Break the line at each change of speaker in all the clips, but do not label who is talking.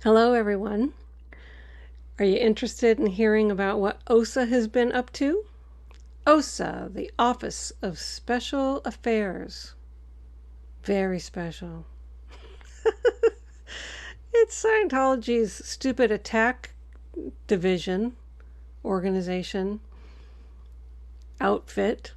Hello, everyone. Are you interested in hearing about what OSA has been up to? OSA, the Office of Special Affairs. Very special. It's Scientology's stupid attack division, organization, outfit.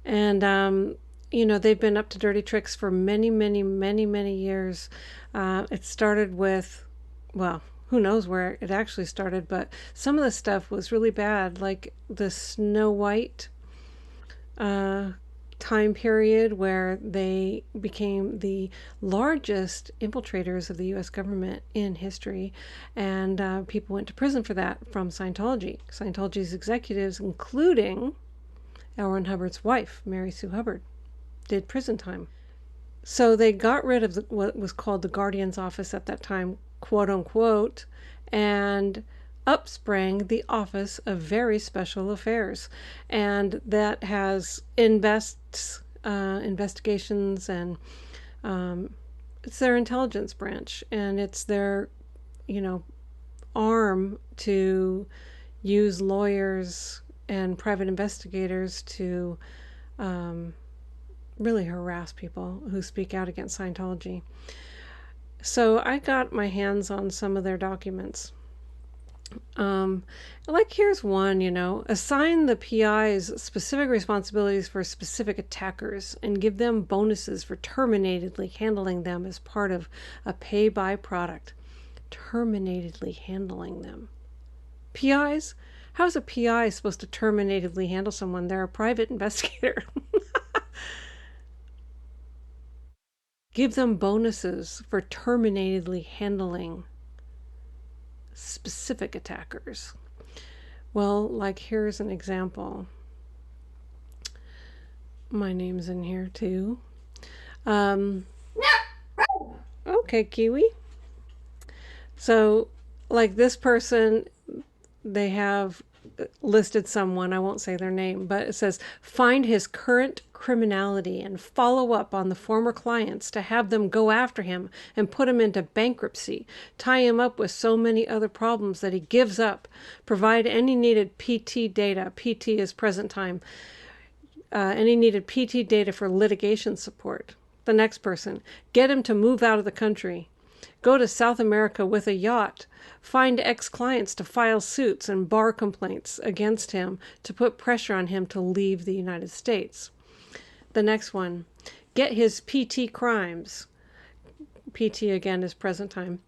And, they've been up to dirty tricks for many, many, many, many years. It started with, well, who knows where it actually started, but some of the stuff was really bad, like the Snow White uh, time period where they became the largest infiltrators of the US government in history, and people went to prison for that from Scientology. Scientology's executives, including L. Ron Hubbard's wife, Mary Sue Hubbard, did prison time. So they got rid of what was called the Guardian's Office at that time, quote unquote, and up sprang the Office of Very Special Affairs. And that has investigations, and it's their intelligence branch, and it's their, arm to use lawyers and private investigators to really harass people who speak out against Scientology. So I got my hands on some of their documents. Here's one, assign the PIs specific responsibilities for specific attackers and give them bonuses for terminatedly handling them as part of a pay by product. Terminatedly handling them. PIs? How is a PI supposed to terminatedly handle someone? They're a private investigator. Give them bonuses for terminatedly handling specific attackers. Well, here's an example. My name's in here too. Okay, Kiwi. So, this person, they have listed someone, I won't say their name, but it says, find his current criminality and follow up on the former clients to have them go after him and put him into bankruptcy, tie him up with so many other problems that he gives up, provide any needed PT data, PT is present time, any needed PT data for litigation support. The next person, get him to move out of the country. Go to South America with a yacht. Find ex-clients to file suits and bar complaints against him to put pressure on him to leave the United States. The next one, get his PT crimes. PT again is present time.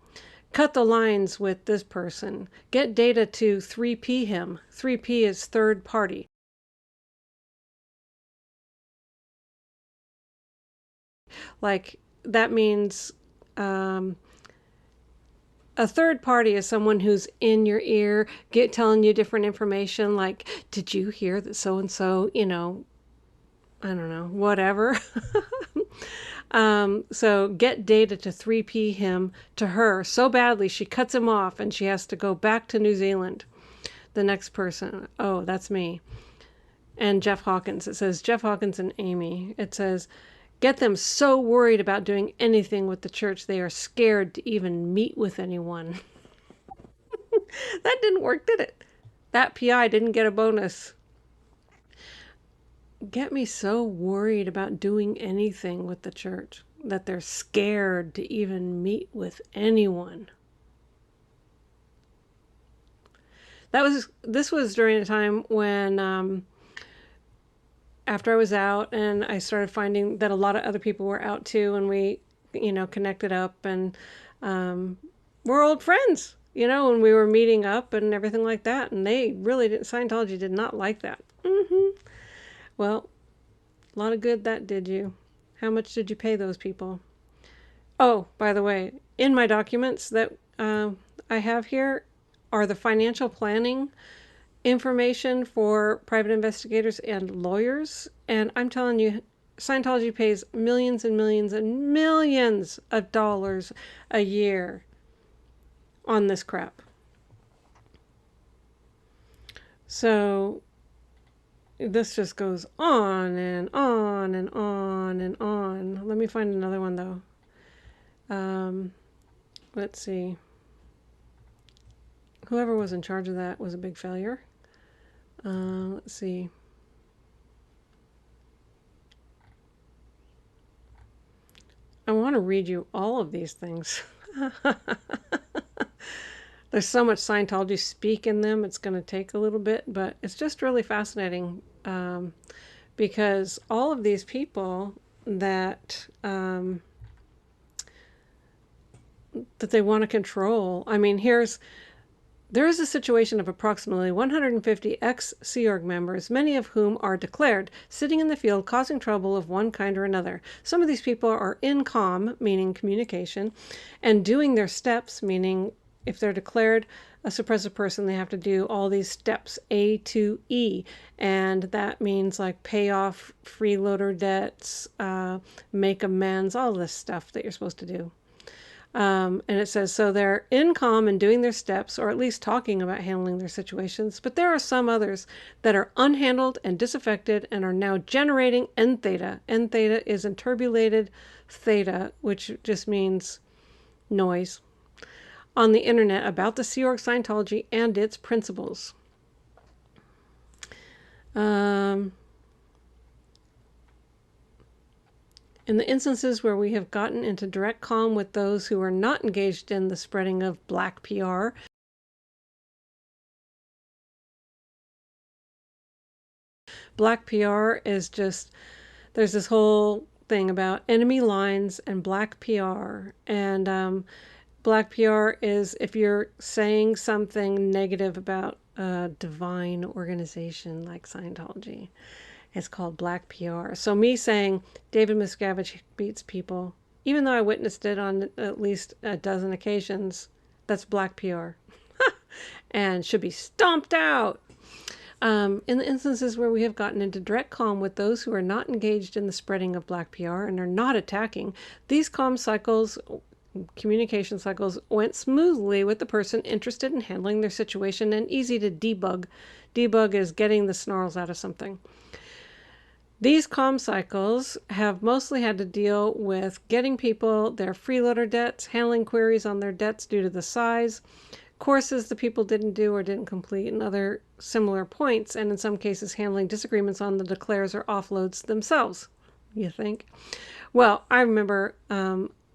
Cut the lines with this person. Get data to 3P him. 3P is third party. That means a third party is someone who's in your ear, telling you different information, like, did you hear that so-and-so, I don't know, whatever. So get data to 3P him to her so badly she cuts him off and she has to go back to New Zealand. The next person, oh, that's me. And Jeff Hawkins. It says Jeff Hawkins and Amy. It says, get them so worried about doing anything with the church they are scared to even meet with anyone. That didn't work, did it? That PI didn't get a bonus. Get me so worried about doing anything with the church that they're scared to even meet with anyone. This was during a time when after I was out and I started finding that a lot of other people were out too, and we, connected up, and we're old friends, and we were meeting up and everything like that, and they really didn't, Scientology did not like that. Well, a lot of good that did you. How much did you pay those people? Oh, by the way, in my documents that I have here are the financial planning information for private investigators and lawyers. And I'm telling you, Scientology pays millions and millions and millions of dollars a year on this crap. So this just goes on and on and on and on. Let me find another one though. let's see. Whoever was in charge of that was a big failure. Let's see. I want to read you all of these things. There's so much Scientology speak in them, it's going to take a little bit, but it's just really fascinating because all of these people that that they want to control. I mean, there is a situation of approximately 150 ex-Sea Org members, many of whom are declared, sitting in the field causing trouble of one kind or another. Some of these people are in comm, meaning communication, and doing their steps, meaning if they're declared a suppressive person, they have to do all these steps, A to E. And that means like pay off freeloader debts, make amends, all this stuff that you're supposed to do. And it says, so they're in comm and doing their steps, or at least talking about handling their situations. But there are some others that are unhandled and disaffected and are now generating N theta. N theta is interpolated theta, which just means noise, on the internet about the Sea Org Scientology and its principles. In the instances where we have gotten into direct comm with those who are not engaged in the spreading of black PR, black PR is just, there's this whole thing about enemy lines and black PR. And black PR is if you're saying something negative about a divine organization like Scientology. It's called black PR. So me saying David Miscavige beats people, even though I witnessed it on at least a dozen occasions, that's black PR and should be stomped out. In the instances where we have gotten into direct comm with those who are not engaged in the spreading of black PR and are not attacking, these comm cycles, communication cycles, went smoothly with the person interested in handling their situation and easy to debug. Debug is getting the snarls out of something. These comm cycles have mostly had to deal with getting people their freeloader debts, handling queries on their debts due to the size, courses the people didn't do or didn't complete, and other similar points, and in some cases handling disagreements on the declares or offloads themselves, you think? Well, I remember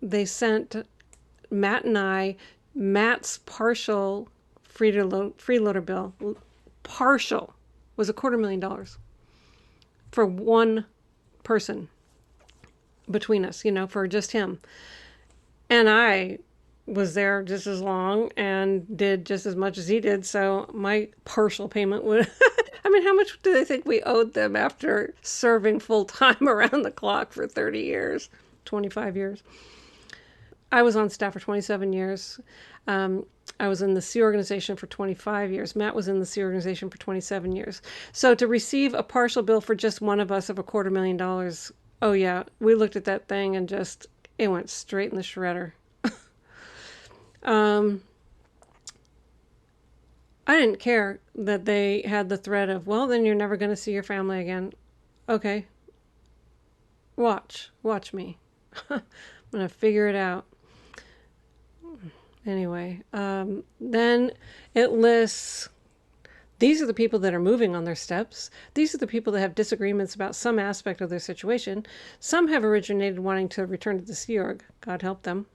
they sent Matt and I Matt's partial freeloader bill. Partial was $250,000 for one person between us, for just him. And I was there just as long and did just as much as he did. So my partial payment would, I mean, how much do they think we owed them after serving full time around the clock for 30 years, 25 years? I was on staff for 27 years. I was in the Sea organization for 25 years. Matt was in the Sea organization for 27 years. So to receive a partial bill for just one of us of $250,000, oh yeah, we looked at that thing and just, it went straight in the shredder. I didn't care that they had the threat of, well, then you're never going to see your family again. Okay. Watch me. I'm going to figure it out. Anyway, then it lists, these are the people that are moving on their steps. These are the people that have disagreements about some aspect of their situation. Some have originated wanting to return to the Sea Org. God help them.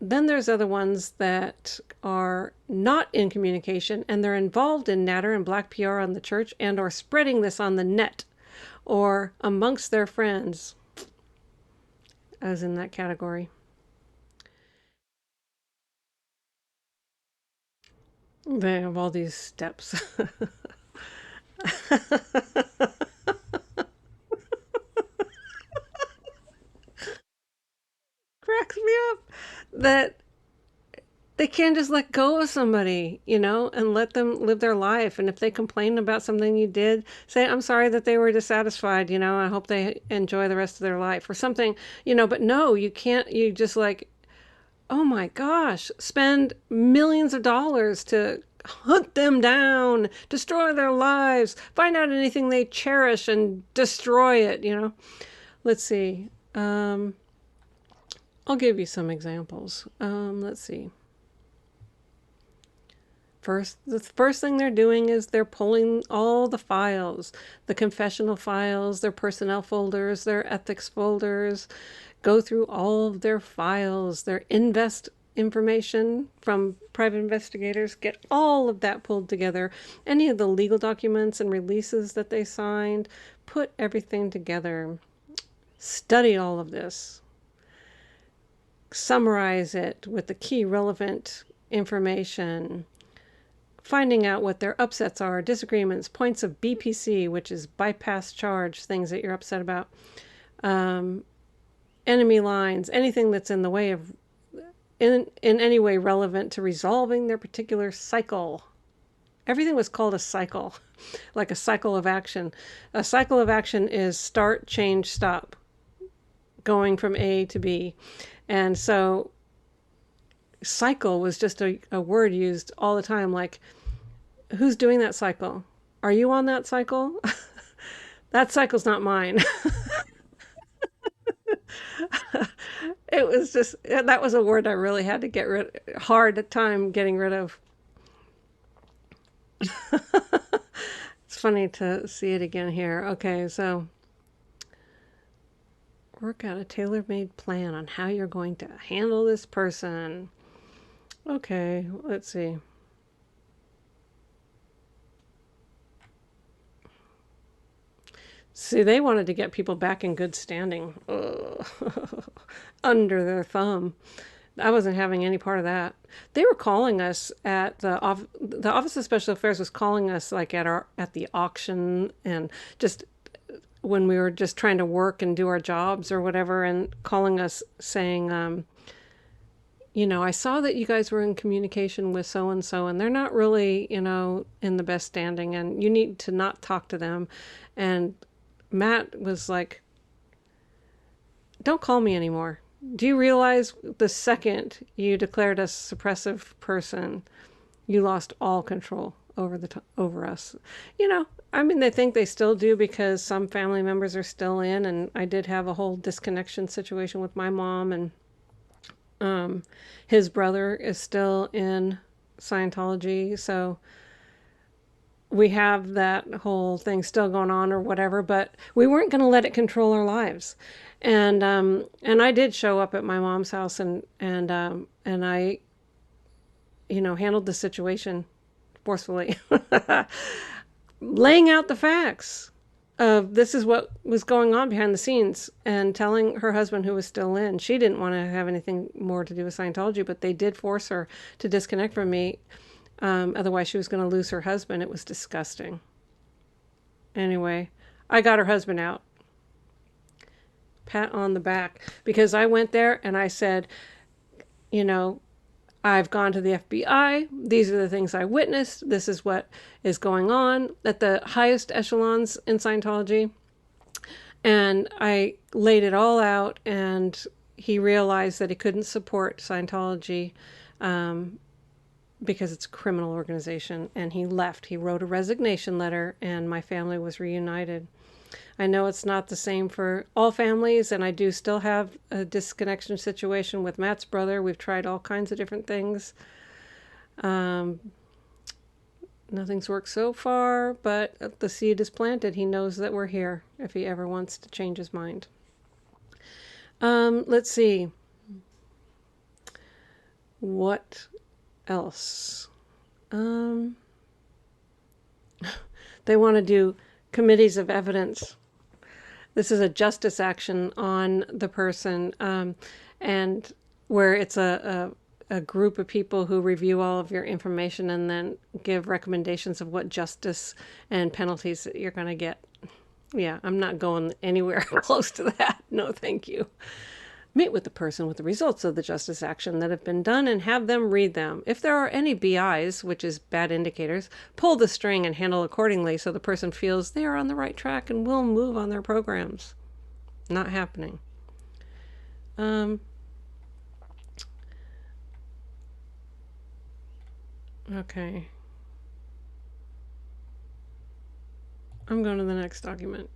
Then there's other ones that are not in communication and they're involved in natter and black PR on the church and are spreading this on the net or amongst their friends. I was in that category. They have all these steps. Cracks me up that they can't just let go of somebody, and let them live their life. And if they complain about something you did, say, I'm sorry that they were dissatisfied, I hope they enjoy the rest of their life or something, but no, you can't, you just like, oh my gosh, spend millions of dollars to hunt them down, destroy their lives, find out anything they cherish and destroy it, Let's see. I'll give you some examples. Let's see. The first thing they're doing is they're pulling all the files, the confessional files, their personnel folders, their ethics folders, go through all of their files, their invest information from private investigators, get all of that pulled together, any of the legal documents and releases that they signed, put everything together, study all of this, summarize it with the key relevant information, finding out what their upsets are, disagreements, points of BPC, which is bypass charge, things that you're upset about, enemy lines, anything that's in the way of, in any way relevant to resolving their particular cycle. Everything was called a cycle, like a cycle of action. A cycle of action is start, change, stop, going from A to B. And so cycle was just a word used all the time, like, who's doing that cycle? Are you on that cycle? That cycle's not mine. It was just, that was a word I really had to get hard time getting rid of. It's funny to see it again here. Okay, so work out a tailor-made plan on how you're going to handle this person. Okay, let's see. See, they wanted to get people back in good standing. Under their thumb. I wasn't having any part of that. They were calling us at the Office of Special Affairs was calling us like at the auction, and just when we were just trying to work and do our jobs or whatever, and calling us saying, I saw that you guys were in communication with so and so, and they're not really, in the best standing, and you need to not talk to them. And Matt was like, don't call me anymore. Do you realize the second you declared us a suppressive person, you lost all control over us? I mean, they think they still do because some family members are still in, and I did have a whole disconnection situation with my mom, and his brother is still in Scientology, so we have that whole thing still going on or whatever, but we weren't going to let it control our lives. And I did show up at my mom's house, and I handled the situation forcefully, laying out the facts of this is what was going on behind the scenes, and telling her husband, who was still in, she didn't want to have anything more to do with Scientology, but they did force her to disconnect from me. Otherwise she was going to lose her husband. It was disgusting. Anyway, I got her husband out. Pat on the back, because I went there and I said, I've gone to the FBI. These are the things I witnessed. This is what is going on at the highest echelons in Scientology. And I laid it all out, and he realized that he couldn't support Scientology because it's a criminal organization, and he left. He wrote a resignation letter, and my family was reunited. I know it's not the same for all families, and I do still have a disconnection situation with Matt's brother. We've tried all kinds of different things. Nothing's worked so far, but the seed is planted. He knows that we're here if he ever wants to change his mind. Let's see. What else? They want to do committees of evidence. This is a justice action on the person, and where it's a group of people who review all of your information and then give recommendations of what justice and penalties that you're going to get. Yeah, I'm not going anywhere close to that. No, thank you. Meet with the person with the results of the justice action that have been done and have them read them. If there are any BIs, which is bad indicators, pull the string and handle accordingly so the person feels they are on the right track and will move on their programs. Not happening. Okay. I'm going to the next document.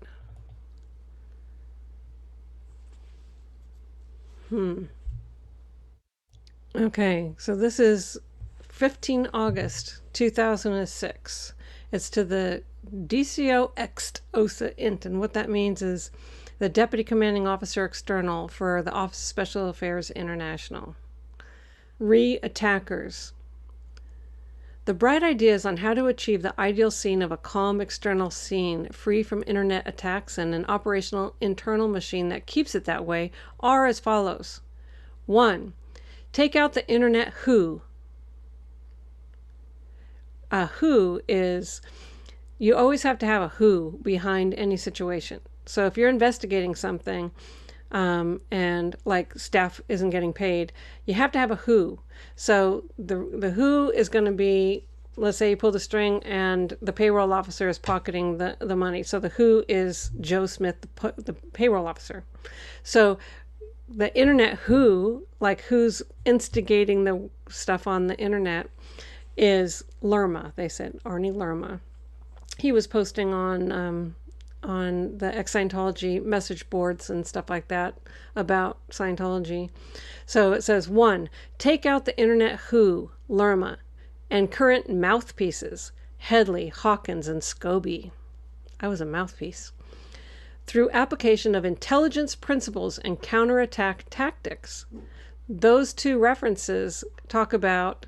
Okay, so this is 15 August 2006. It's to the DCO ext OSA int, and what that means is the Deputy Commanding Officer External for the Office of Special Affairs International. Re-attackers. The bright ideas on how to achieve the ideal scene of a calm external scene, free from internet attacks and an operational internal machine that keeps it that way, are as follows. 1. Take out the internet who. A who is, you always have to have a who behind any situation. So if you're investigating something and like staff isn't getting paid, you have to have a who. So the who is going to be, let's say you pull the string and the payroll officer is pocketing the money. So the who is Joe Smith, the payroll officer. So the internet who, like who's instigating the stuff on the internet, is Lerma. They said Arnie Lerma. He was posting on the ex-Scientology message boards and stuff like that about Scientology. So it says, 1, take out the internet who, Lerma, and current mouthpieces, Headley, Hawkins, and Scobee. I was a mouthpiece. Through application of intelligence principles and counterattack tactics. Those two references talk about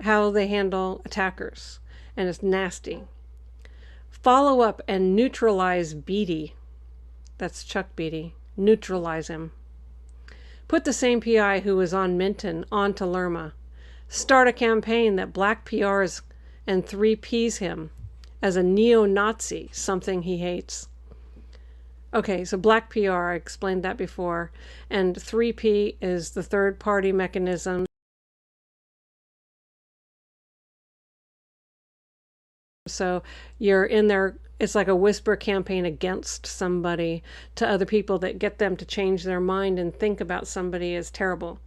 how they handle attackers, and it's nasty. Follow up and neutralize Beatty. That's Chuck Beatty. Neutralize him. Put the same PI who was on Minton onto Lerma. Start a campaign that black PRs and 3Ps him as a neo-Nazi, something he hates. Okay, so black PR, I explained that before, and 3P is the third party mechanism. So you're in there, it's like a whisper campaign against somebody to other people that get them to change their mind and think about somebody as terrible.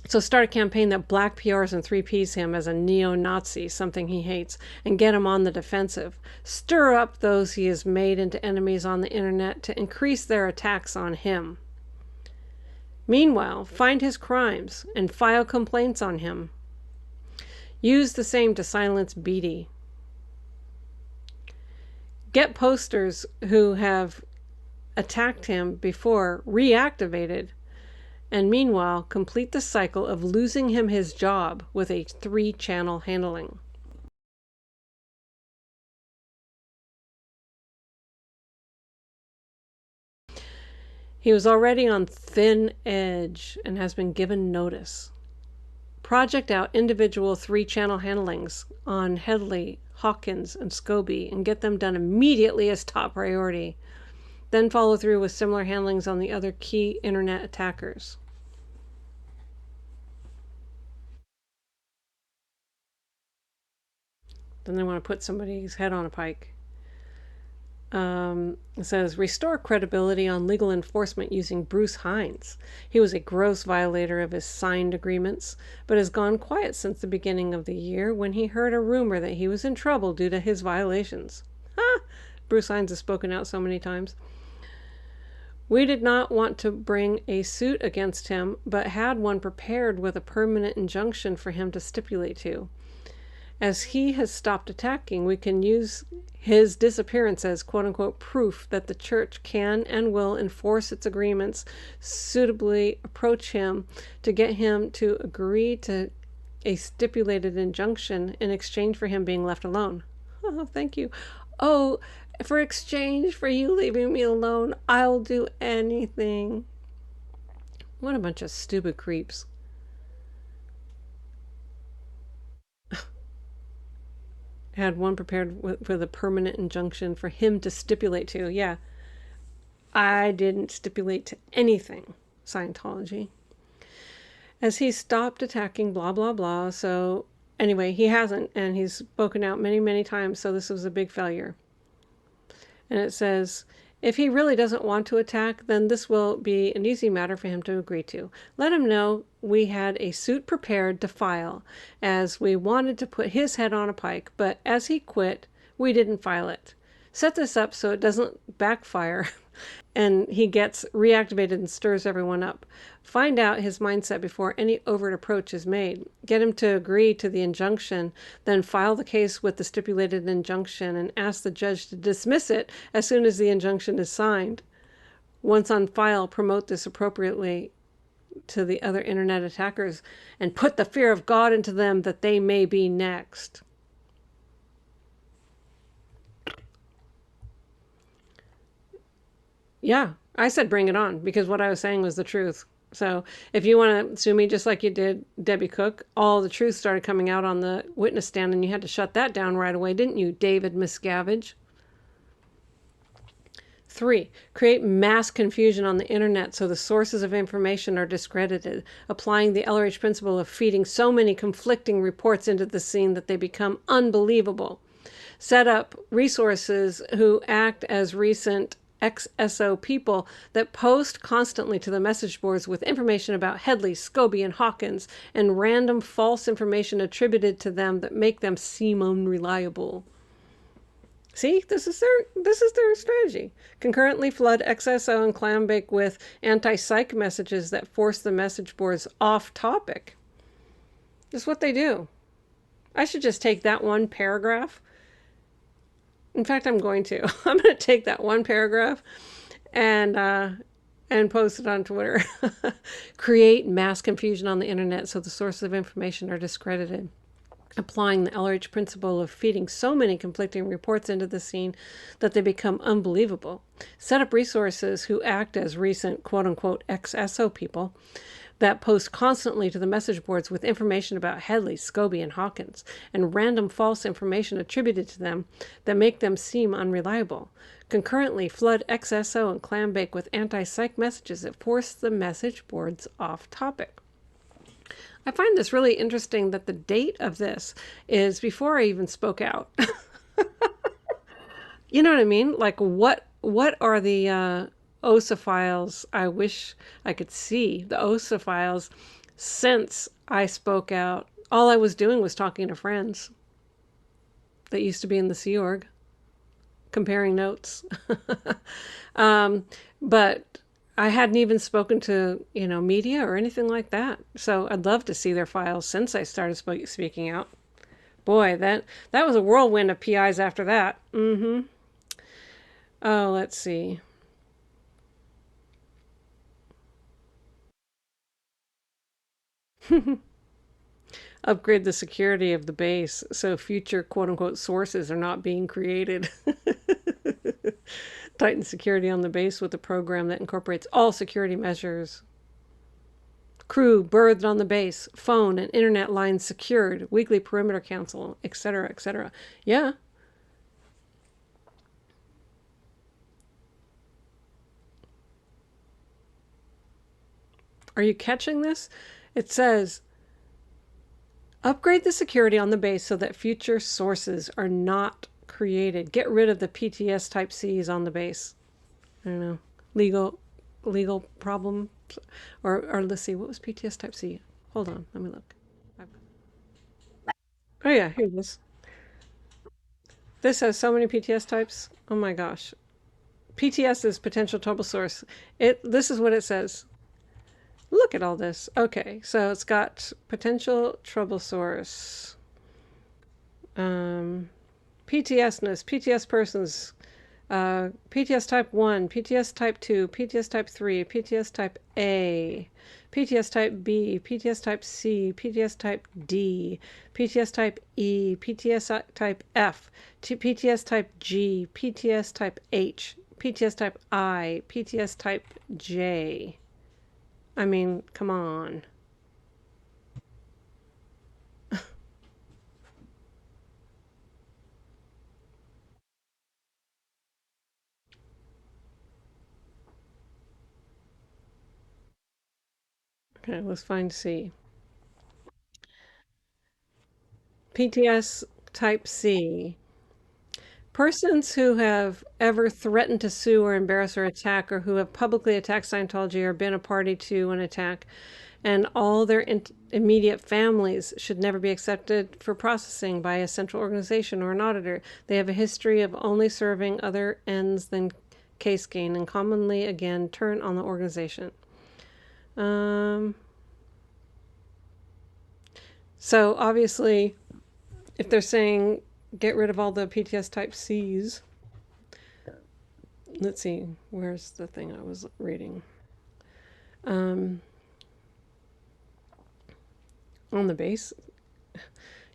So start a campaign that black PRs and 3Ps him as a neo-Nazi, something he hates, and get him on the defensive. Stir up those he has made into enemies on the internet to increase their attacks on him. Meanwhile, find his crimes and file complaints on him. Use the same to silence Beatty. Get posters who have attacked him before reactivated, and meanwhile complete the cycle of losing him his job with a 3-channel handling. He was already on thin edge and has been given notice. Project out individual 3-channel handlings on Headley, Hawkins, and Scobee and get them done immediately as top priority. Then follow through with similar handlings on the other key internet attackers. Then they want to put somebody's head on a pike. It says, restore credibility on legal enforcement using Bruce Hines. He was a gross violator of his signed agreements, but has gone quiet since the beginning of the year when he heard a rumor that he was in trouble due to his violations. Ha! Bruce Hines has spoken out so many times. We did not want to bring a suit against him, but had one prepared with a permanent injunction for him to stipulate to. As he has stopped attacking, we can use his disappearance as quote-unquote proof that the church can and will enforce its agreements, suitably approach him to get him to agree to a stipulated injunction in exchange for him being left alone. Oh, thank you. Oh, for exchange for you leaving me alone, I'll do anything. What a bunch of stupid creeps. Had one prepared with a permanent injunction for him to stipulate to. Yeah, I didn't stipulate to anything, Scientology. As he stopped attacking, blah, blah, blah. So anyway, he hasn't, and he's spoken out many, many times, so this was a big failure. And it says, if he really doesn't want to attack, then this will be an easy matter for him to agree to. Let him know we had a suit prepared to file, as we wanted to put his head on a pike, but as he quit, we didn't file it. Set this up so it doesn't backfire and he gets reactivated and stirs everyone up. Find out his mindset before any overt approach is made. Get him to agree to the injunction, then file the case with the stipulated injunction and ask the judge to dismiss it as soon as the injunction is signed. Once on file, promote this appropriately to the other internet attackers and put the fear of God into them that they may be next. Yeah, I said bring it on because what I was saying was the truth. So if you want to sue me just like you did Debbie Cook, all the truth started coming out on the witness stand and you had to shut that down right away, didn't you, David Miscavige? 3. Create mass confusion on the internet so the sources of information are discredited, applying the LRH principle of feeding so many conflicting reports into the scene that they become unbelievable. Set up resources who act as recent XSO people that post constantly to the message boards with information about Headley, Scobee, and Hawkins, and random false information attributed to them that make them seem unreliable. See, this is their strategy. Concurrently flood XSO and Clambake with anti-psych messages that force the message boards off topic. That's what they do. I should just take that one paragraph. In fact, I'm going to. I'm going to take that one paragraph and post it on Twitter. Create mass confusion on the internet so the sources of information are discredited. Applying the LRH principle of feeding so many conflicting reports into the scene that they become unbelievable. Set up resources who act as recent quote unquote XSO people that post constantly to the message boards with information about Headley, Scobee, and Hawkins, and random false information attributed to them that make them seem unreliable. Concurrently, flood XSO and Clambake with anti-psych messages that force the message boards off topic. I find this really interesting that the date of this is before I even spoke out. You know what I mean? Like what are the OSA files? I wish I could see the OSA files since I spoke out. All I was doing was talking to friends that used to be in the Sea Org, comparing notes. But I hadn't even spoken to, media or anything like that. So I'd love to see their files since I started speaking out. Boy, that was a whirlwind of PIs after that. Mm-hmm. Oh, let's see. Upgrade the security of the base so future quote unquote sources are not being created. Tighten security on the base with a program that incorporates all security measures. Crew berthed on the base, phone and internet lines secured, weekly perimeter council, etc., etc. Yeah. Are you catching this? It says upgrade the security on the base so that future sources are not created. Get rid of the PTS type Cs on the base. I don't know. Legal problem. Or let's see, what was PTS type C? Hold on, let me look. Oh yeah, here it is. This has so many PTS types. Oh my gosh. PTS is potential trouble source. This is what it says. Look at all this. Okay, so it's got potential trouble source. PTSness, PTS persons, PTS type 1, PTS type 2, PTS type 3, PTS type A, PTS type B, PTS type C, PTS type D, PTS type E, PTS type F, PTS type G, PTS type H, PTS type I, PTS type J. I mean, come on. Okay, let's find C. PTS type C. Persons who have ever threatened to sue or embarrass or attack, or who have publicly attacked Scientology or been a party to an attack, and all their immediate families should never be accepted for processing by a central organization or an auditor. They have a history of only serving other ends than case gain and commonly again turn on the organization. So obviously, if they're saying get rid of all the PTS type Cs, let's see, where's the thing I was reading? On the base,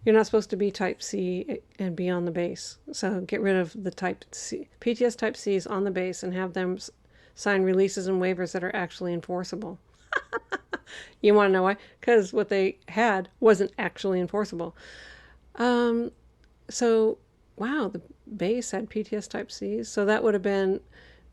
you're not supposed to be type C and be on the base. So get rid of the type C, PTS type Cs on the base and have them sign releases and waivers that are actually enforceable. You want to know why? Because what they had wasn't actually enforceable. So, wow, the base had PTS type Cs. So that would have been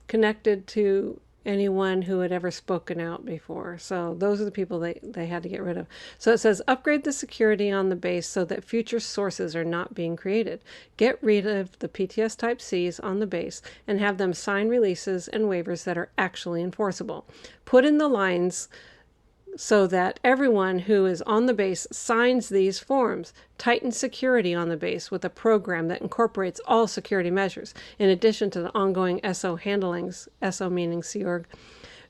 connected to anyone who had ever spoken out before. So those are the people they had to get rid of. So it says upgrade the security on the base so that future sources are not being created. Get rid of the PTS type Cs on the base and have them sign releases and waivers that are actually enforceable. Put in the lines so that everyone who is on the base signs these forms. Tighten security on the base with a program that incorporates all security measures, in addition to the ongoing SO handlings, SO meaning Sea Org,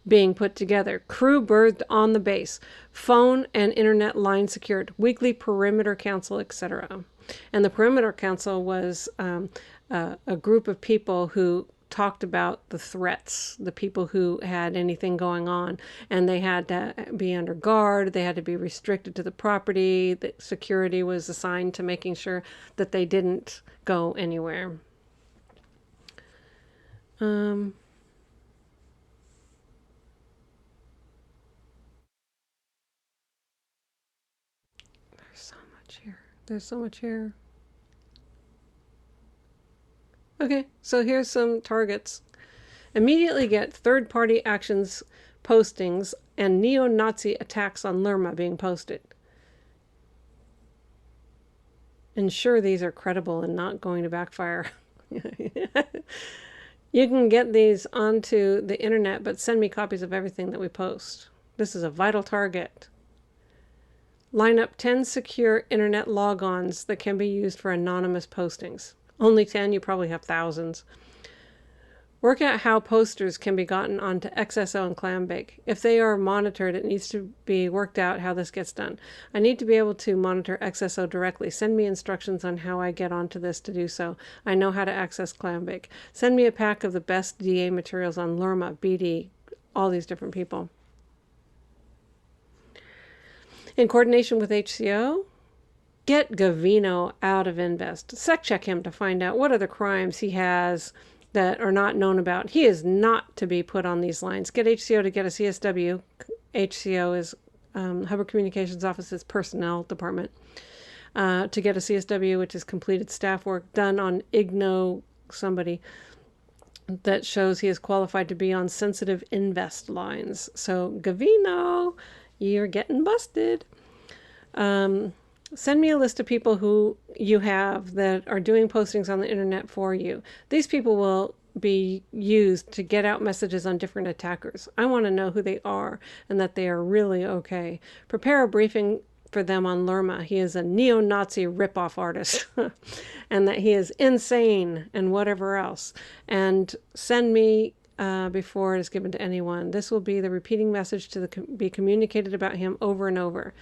being put together. Crew berthed on the base, phone and internet line secured, weekly perimeter council, etc. And the perimeter council was a group of people who talked about the threats, the people who had anything going on, and they had to be under guard, they had to be restricted to the property, the security was assigned to making sure that they didn't go anywhere. There's so much here. There's so much here. Okay, so here's some targets. Immediately get third-party actions postings and neo-Nazi attacks on Lerma being posted. Ensure these are credible and not going to backfire. You can get these onto the internet, but send me copies of everything that we post. This is a vital target. Line up 10 secure internet logons that can be used for anonymous postings. Only 10, you probably have thousands. Work out how posters can be gotten onto XSO and Clambake. If they are monitored, it needs to be worked out how this gets done. I need to be able to monitor XSO directly. Send me instructions on how I get onto this to do so. I know how to access Clambake. Send me a pack of the best DA materials on Lerma, BD, all these different people. In coordination with HCO, get Gavino out of Invest. Sec check him to find out what other crimes he has that are not known about. He is not to be put on these lines. Get HCO to get a CSW. HCO is Hubbard Communications Office's personnel department. To get a CSW, which is completed staff work done on IGNO somebody that shows he is qualified to be on sensitive invest lines. So Gavino, you're getting busted. Send me a list of people who you have that are doing postings on the internet for you. These people will be used to get out messages on different attackers. I want to know who they are and that they are really okay. Prepare a briefing for them on Lerma. He is a neo-Nazi ripoff artist and that he is insane and whatever else. And send me before it is given to anyone. This will be the repeating message to be communicated about him over and over.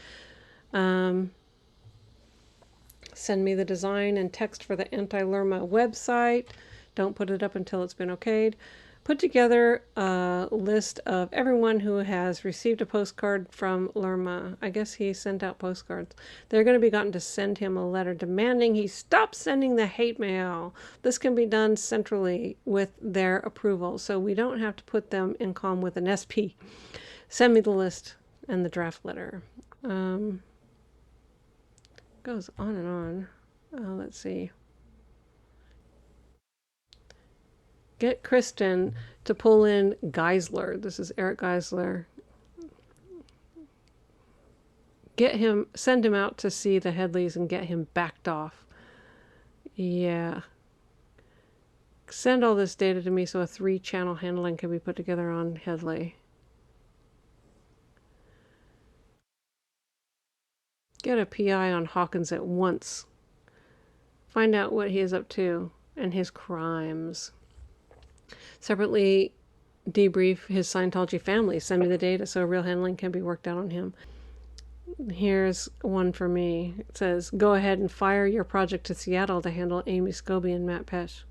Send me the design and text for the anti-Lerma website. Don't put it up until it's been okayed. Put together a list of everyone who has received a postcard from Lerma. I guess he sent out postcards. They're going to be gotten to send him a letter demanding he stop sending the hate mail. This can be done centrally with their approval, so we don't have to put them in comm with an SP. Send me the list and the draft letter. Goes on and on. Let's see. Get Kristen to pull in Geisler. This is Eric Geisler. Get him, send him out to see the Headleys and get him backed off. Yeah. Send all this data to me so a 3-channel handling can be put together on Headley. Get a PI on Hawkins at once. Find out what he is up to and his crimes. Separately, debrief his Scientology family. Send me the data so real handling can be worked out on him. Here's one for me. It says, go ahead and fire your project to Seattle to handle Amy Scobee and Matt Pesh.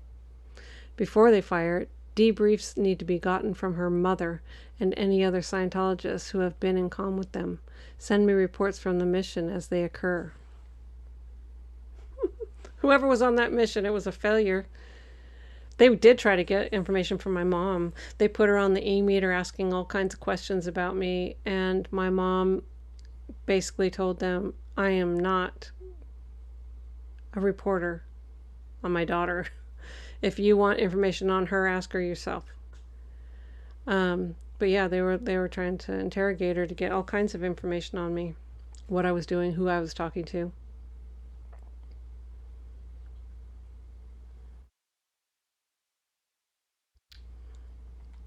Before they fire it, debriefs need to be gotten from her mother and any other Scientologists who have been in comm with them. Send me reports from the mission as they occur. Whoever was on that mission, it was a failure. They did try to get information from my mom. They put her on the e-meter asking all kinds of questions about me, and my mom basically told them, I am not a reporter on my daughter. If you want information on her, ask her yourself. But yeah, they were trying to interrogate her to get all kinds of information on me, what I was doing, who I was talking to.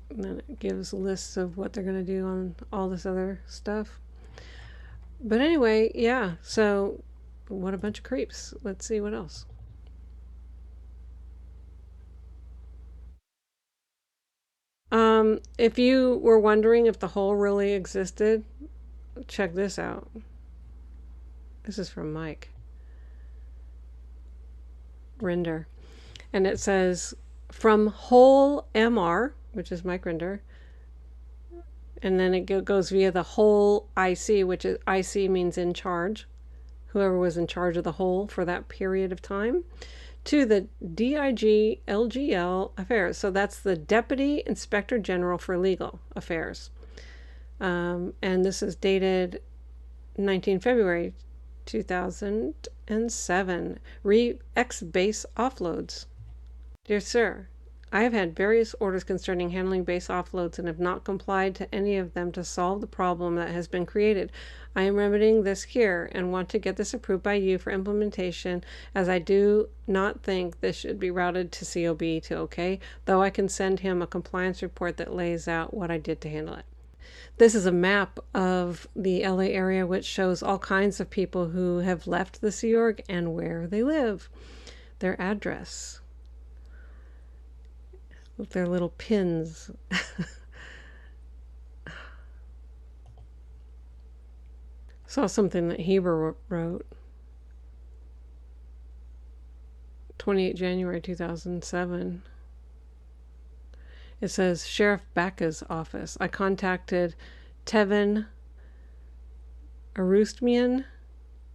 And then it gives lists of what they're going to do on all this other stuff. But anyway, yeah, so what a bunch of creeps. Let's see what else. If you were wondering if the hole really existed, check this out. This is from Mike Rinder. And it says, from whole MR, which is Mike Rinder, and then it goes via the whole IC, which is IC means in charge, whoever was in charge of the whole for that period of time, to the DIG LGL Affairs. So that's the Deputy Inspector General for Legal Affairs. And this is dated 19 February 2007. Ex-base offloads. Dear Sir, I have had various orders concerning handling base offloads and have not complied to any of them to solve the problem that has been created. I am remedying this here and want to get this approved by you for implementation, as I do not think this should be routed to COB to OK, though I can send him a compliance report that lays out what I did to handle it. This is a map of the LA area which shows all kinds of people who have left the Sea Org and where they live, their address, with their little pins. Saw something that Heber wrote. 28 January 2007. It says, Sheriff Baka's office. I contacted Tevin Arustmian,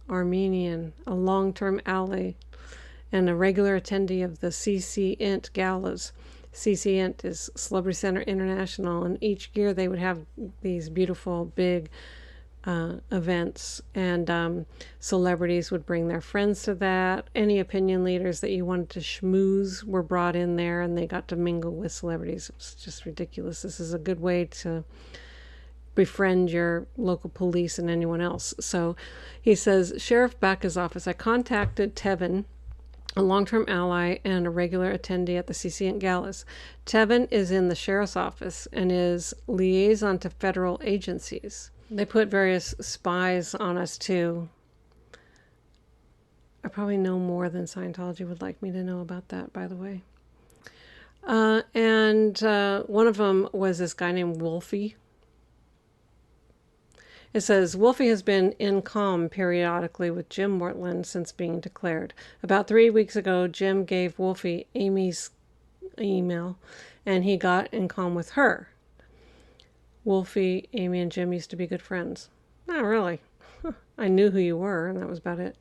Armenian, a long-term ally and a regular attendee of the CC Int galas. CC Int is Celebrity Center International, and each year they would have these beautiful big events, and celebrities would bring their friends to that. Any opinion leaders that you wanted to schmooze were brought in there, and they got to mingle with celebrities. It was just ridiculous. This is a good way to befriend your local police and anyone else. So he says, Sheriff Baka's office. I contacted Tevin, a long-term ally and a regular attendee at the CCN galas. Tevin is in the sheriff's office and is liaison to federal agencies. They put various spies on us too. I probably know more than Scientology would like me to know about that, by the way. And one of them was this guy named Wolfie. It says, Wolfie has been in comm periodically with Jim Mortland since being declared. About 3 weeks ago, Jim gave Wolfie Amy's email, and he got in comm with her. Wolfie, Amy, and Jim used to be good friends. Not really. I knew who you were, and that was about it.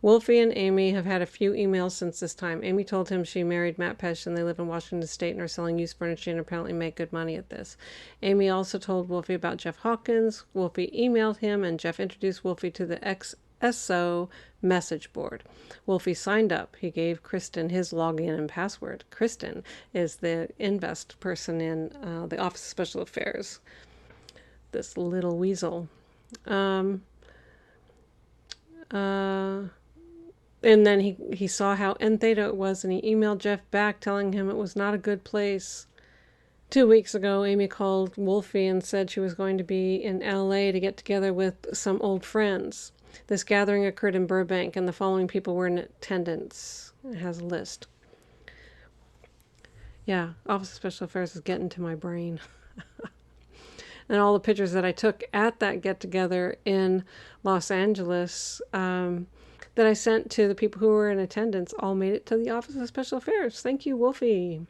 Wolfie and Amy have had a few emails since this time. Amy told him she married Matt Pesh and they live in Washington State and are selling used furniture and apparently make good money at this. Amy also told Wolfie about Jeff Hawkins. Wolfie emailed him, and Jeff introduced Wolfie to the XSO message board. Wolfie signed up. He gave Kristen his login and password. Kristen is the invest person in the Office of Special Affairs. This little weasel. And then he saw how N Theta it was, and he emailed Jeff back telling him it was not a good place. 2 weeks ago, Amy called Wolfie and said she was going to be in LA to get together with some old friends. This gathering occurred in Burbank, and the following people were in attendance. It has a list. Yeah, Office of Special Affairs is getting to my brain. And all the pictures that I took at that get-together in Los Angeles that I sent to the people who were in attendance all made it to the Office of Special Affairs. Thank you, Wolfie.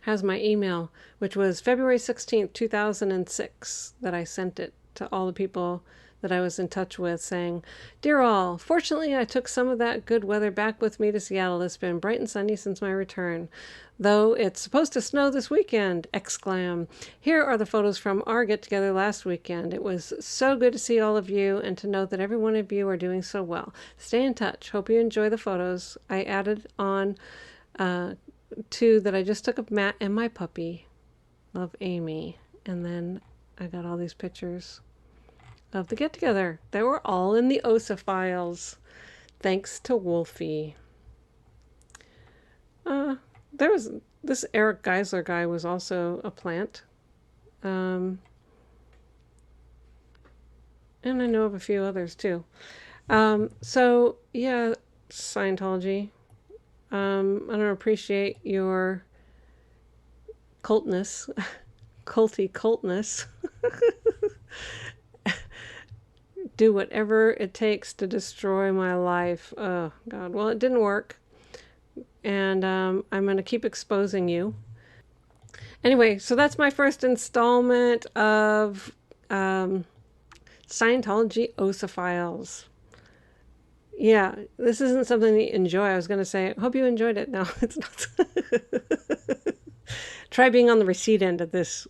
Has my email, which was February 16th, 2006, that I sent it to all the people that I was in touch with, saying, "Dear all, fortunately I took some of that good weather back with me to Seattle. It's been bright and sunny since my return, though it's supposed to snow this weekend!" Exclaim. Here are the photos from our get-together last weekend. It was so good to see all of you and to know that every one of you are doing so well. Stay in touch. Hope you enjoy the photos. I added on two that I just took of Matt and my puppy. Love, Amy. And then I got all these pictures of the get-together. They were all in the OSA files. Thanks to Wolfie. There was this Eric Geisler guy was also a plant. And I know of a few others too. So yeah, Scientology. I don't appreciate your cultness, culty cultness. Do whatever it takes to destroy my life. Oh, God. Well, it didn't work. And I'm going to keep exposing you. Anyway, so that's my first installment of Scientology OSA Files. Yeah, this isn't something that you enjoy. I was going to say, hope you enjoyed it. No, it's not. Try being on the receipt end of this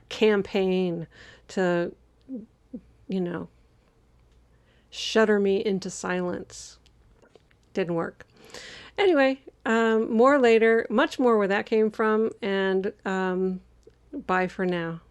campaign to, shudder me into silence. Didn't work. Anyway, more later, much more where that came from, and bye for now.